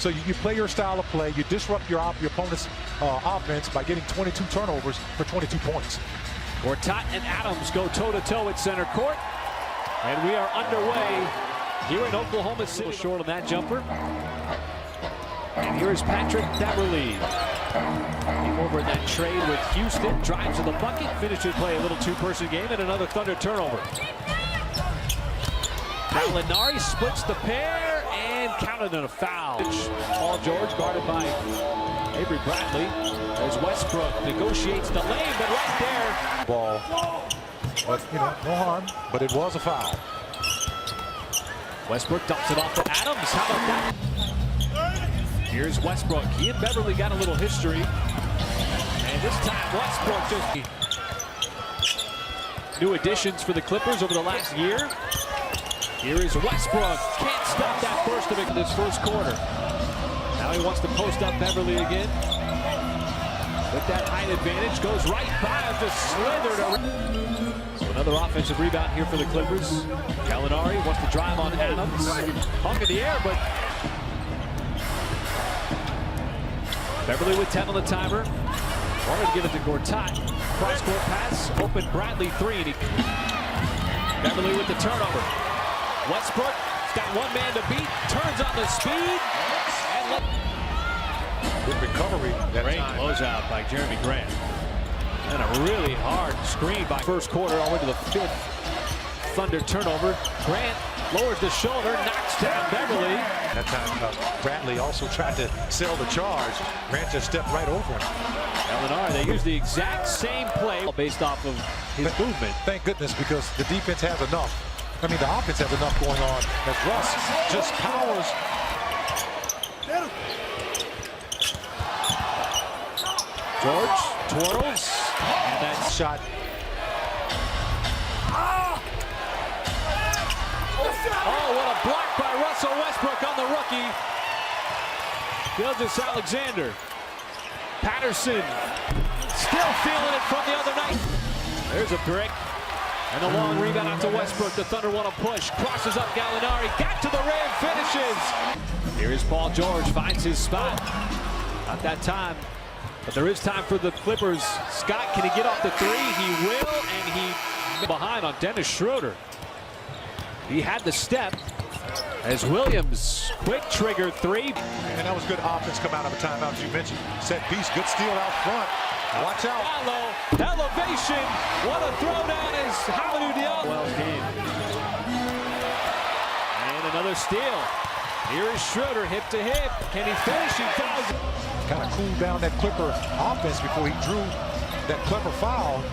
So you play your style of play, you disrupt your opponent's offense by getting 22 turnovers for 22 points. Gortat and Adams go toe-to-toe at center court. And we are underway here in Oklahoma City. Short on that jumper. And here's Patrick Beverly. Came over in that trade with Houston, drives to the bucket, finishes play a little two-person game, and another Thunder turnover. Gallinari splits the pair and counted on a foul. Paul George guarded by Avery Bradley as Westbrook negotiates the lane, but right there. Ball, but no harm, but it was a foul. Westbrook dumps it off to Adams. How about that? Here's Westbrook. He and Beverly got a little history. And this time Westbrook just new additions for the Clippers over the last year. Here is Westbrook. Can't stop that burst of it in this first quarter. Now he wants to post up Beverly again. With that height advantage, goes right by him, just slithered around. So another offensive rebound here for the Clippers. Gallinari wants to drive on Adams. Hung in the air, but Beverly with 10 on the timer. Wanted to give it to Gortat. Cross-court pass, open Bradley three. And Beverly with the turnover. Westbrook's got one man to beat, turns on the speed, and good recovery. Great closeout by Jeremy Grant. And a really hard screen by first quarter all the way to the fifth Thunder turnover. Grant lowers the shoulder, knocks down Beverly. That time Bradley also tried to sell the charge. Grant just stepped right over him. Gallinari, they use the exact same play based off of his movement. Thank goodness, because the defense has enough. I mean, the offense has enough going on as Russ just powers. George twirls, and that shot. Oh, what a block by Russell Westbrook on the rookie. Gilgeous-Alexander. Patterson still feeling it from the other night. There's a brick. And a long rebound out to Westbrook. The Thunder want to push. Crosses up Gallinari. Got to the rim. Finishes. Here is Paul George. Finds his spot. Not that time. But there is time for the Clippers. Scott, can he get off the three? He will. And he behind on Dennis Schroeder. He had the step. As Williams, quick trigger three. And that was good offense come out of a timeout, as you mentioned. Set piece, good steal out front. Watch out. Elevation. What a throwdown is Hamidou Diallo. Well game. And another steal. Here is Schroeder, hip to hip. Can he finish? He fouls. Kind of cooled down that Clipper offense before he drew that Clipper foul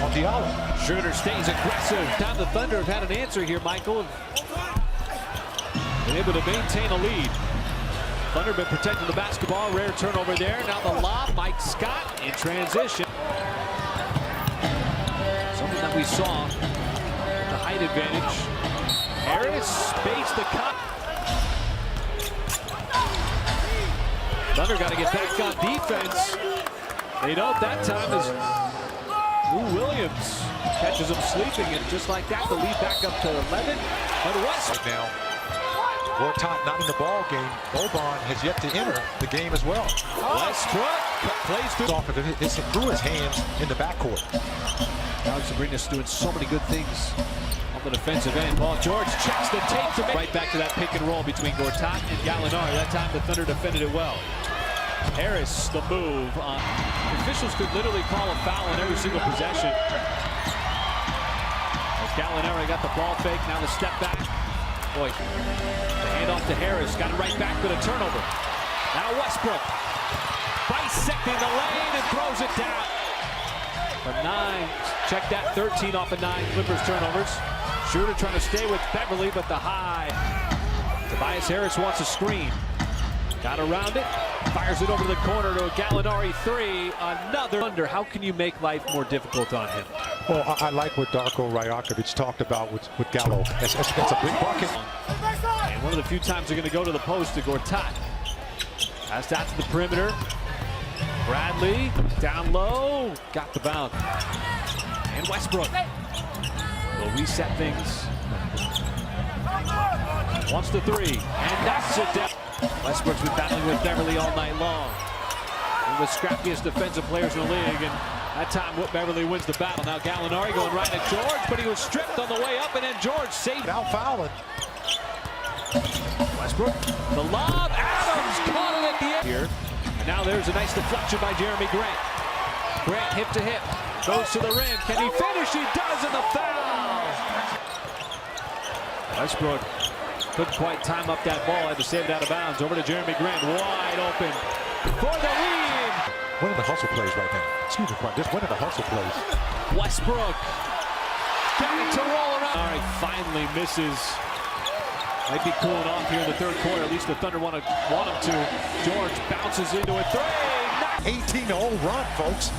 on Diallo. Schroeder stays aggressive. Now the Thunder have had an answer here, Michael. Been able to maintain a lead. Thunder been protecting the basketball. Rare turnover there. Now the lob. Mike Scott in transition. Something that we saw with the height advantage. Harris spaced the cut. Thunder got to get back on defense. They don't that time as Lou Williams catches him sleeping, and just like that, the lead back up to 11. But West right now. Gortat not in the ball game. Boban has yet to enter the game as well. Westbrook plays through. It's through his hands in the backcourt. Alex Sabrina's doing so many good things on the defensive end. Paul George checks the tape to make. Right back to that pick and roll between Gortat and Gallinari. That time the Thunder defended it well. Harris, the move. Officials could literally call a foul on every single possession. As Gallinari got the ball fake, now the step back. Boy, the handoff to Harris, got it right back with a turnover. Now Westbrook bisecting the lane and throws it down. From 9, check that, 13 off of 9 Clippers turnovers. Schroeder trying to stay with Beverly, but the high. Tobias Harris wants a screen. Got around it, fires it over to the corner to a Gallinari three. Another Thunder. How can you make life more difficult on him? Well, I like what Darko Rajakovic talked about with Gallo. It's a big bucket. And one of the few times they're going to go to the post to Gortat. Pass out to the perimeter. Bradley down low, got the bounce. And Westbrook will reset things. Wants the three, and knocks it down. Westbrook's been battling with Beverly all night long. One of the scrappiest defensive players in the league, and that time Beverly wins the battle. Now Gallinari going right at George, but he was stripped on the way up, and then George saved. Now fouling. Westbrook, the lob, Adams caught it at the end here. And now there's a nice deflection by Jeremy Grant. Grant hip to hip, goes to the rim. Can he finish? He does, and the foul. Westbrook couldn't quite time up that ball, had to save it out of bounds. Over to Jeremy Grant, wide open for the lead. Winning the hustle plays right now. Excuse me, just winning the hustle plays. Westbrook got it to roll around. All right, finally misses. Might be cooling off here in the third quarter. At least the Thunder want him to. George bounces into a three. 18-0 run, folks.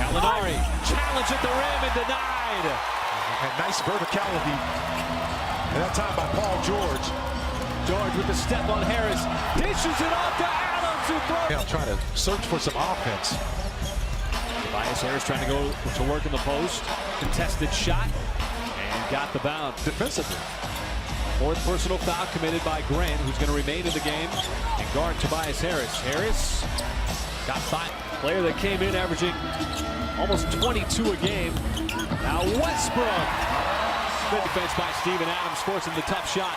Gallinari challenged at the rim and denied. And nice verticality. And that time by Paul George. George with the step on Harris. Dishes it off to Adams, who throws. Now trying to search for some offense. Tobias Harris trying to go to work in the post. Contested shot. And got the bounce. Defensively. Fourth personal foul committed by Grant, who's going to remain in the game and guard Tobias Harris. Harris got 5. Player that came in averaging almost 22 a game. Now Westbrook. Good defense by Steven Adams, forcing the tough shot.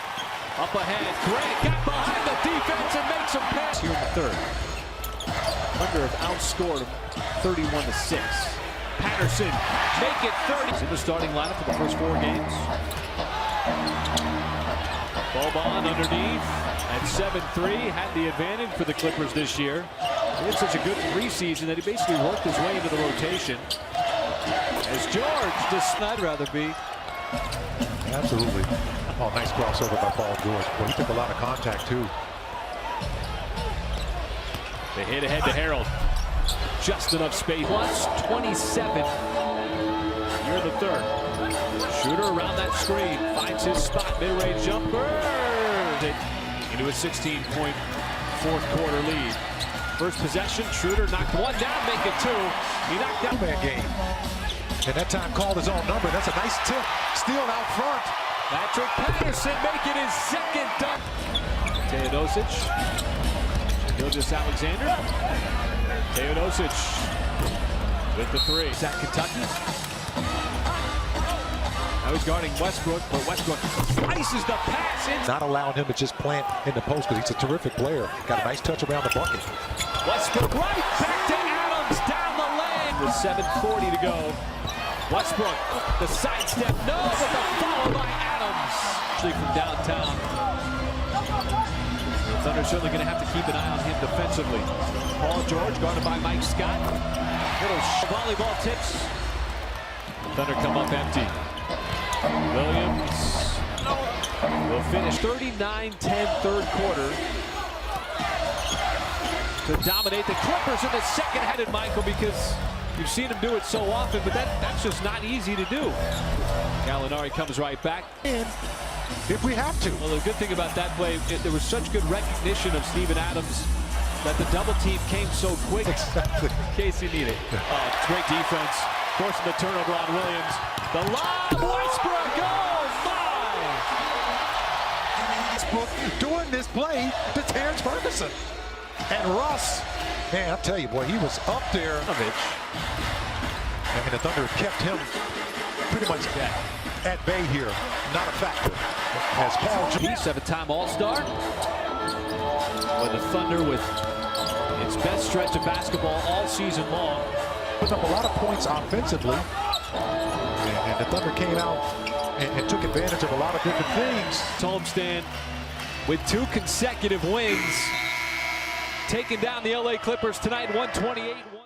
Up ahead, Grant got behind the defense and makes a pass. Here in the third. Thunder have outscored him 31-6. Patterson, make it 30. He's in the starting lineup for the first 4 games. Boban underneath at 7-3, had the advantage for the Clippers this year. He had such a good preseason that he basically worked his way into the rotation. As George, I'd rather be. Absolutely. Oh, nice crossover by Paul George. Well, he took a lot of contact, too. They hit ahead to Harold. Just enough space. Plus 27. Here in the third. Shooter around that screen. Finds his spot. Mid-range jumper. Into a 16-point fourth quarter lead. First possession. Schroeder knocked one down. Make it 2. He knocked down. Man game. And that time called his own number. That's a nice tip. Steal out front. Patrick Patterson making his second dunk. Teodosic. Gilgeous Alexander. Teodosic with the 3. Is that Kentucky? Now he's guarding Westbrook, but Westbrook slices the pass in. Not allowing him to just plant in the post because he's a terrific player. Got a nice touch around the bucket. Westbrook right back to Adams down the lane with 7:40 to go. Westbrook, the sidestep, no, but the follow by Adams. Actually from downtown. The Thunder certainly going to have to keep an eye on him defensively. Paul George guarded by Mike Scott. Little volleyball tips. Thunder come up empty. Williams will finish 39-10 third quarter to dominate the Clippers in the second headed, Michael, because you've seen him do it so often, but that's just not easy to do. Gallinari comes right back. And if we have to. Well, the good thing about that play, there was such good recognition of Steven Adams that the double team came so quick. Exactly. In case he needed. It's great defense. Forcing the turnover on Williams. The lob, Westbrook, oh my! Westbrook doing this play to Terrence Ferguson. And Russ, man, I'll tell you, boy, he was up there. I mean, the Thunder kept him pretty much at bay here. Not a factor. As Paul George, 7-time All-Star. With the Thunder with its best stretch of basketball all season long. Put up a lot of points offensively. And the Thunder came out and took advantage of a lot of different things. Homestand with 2 consecutive wins. Taking down the LA Clippers tonight, 128-1.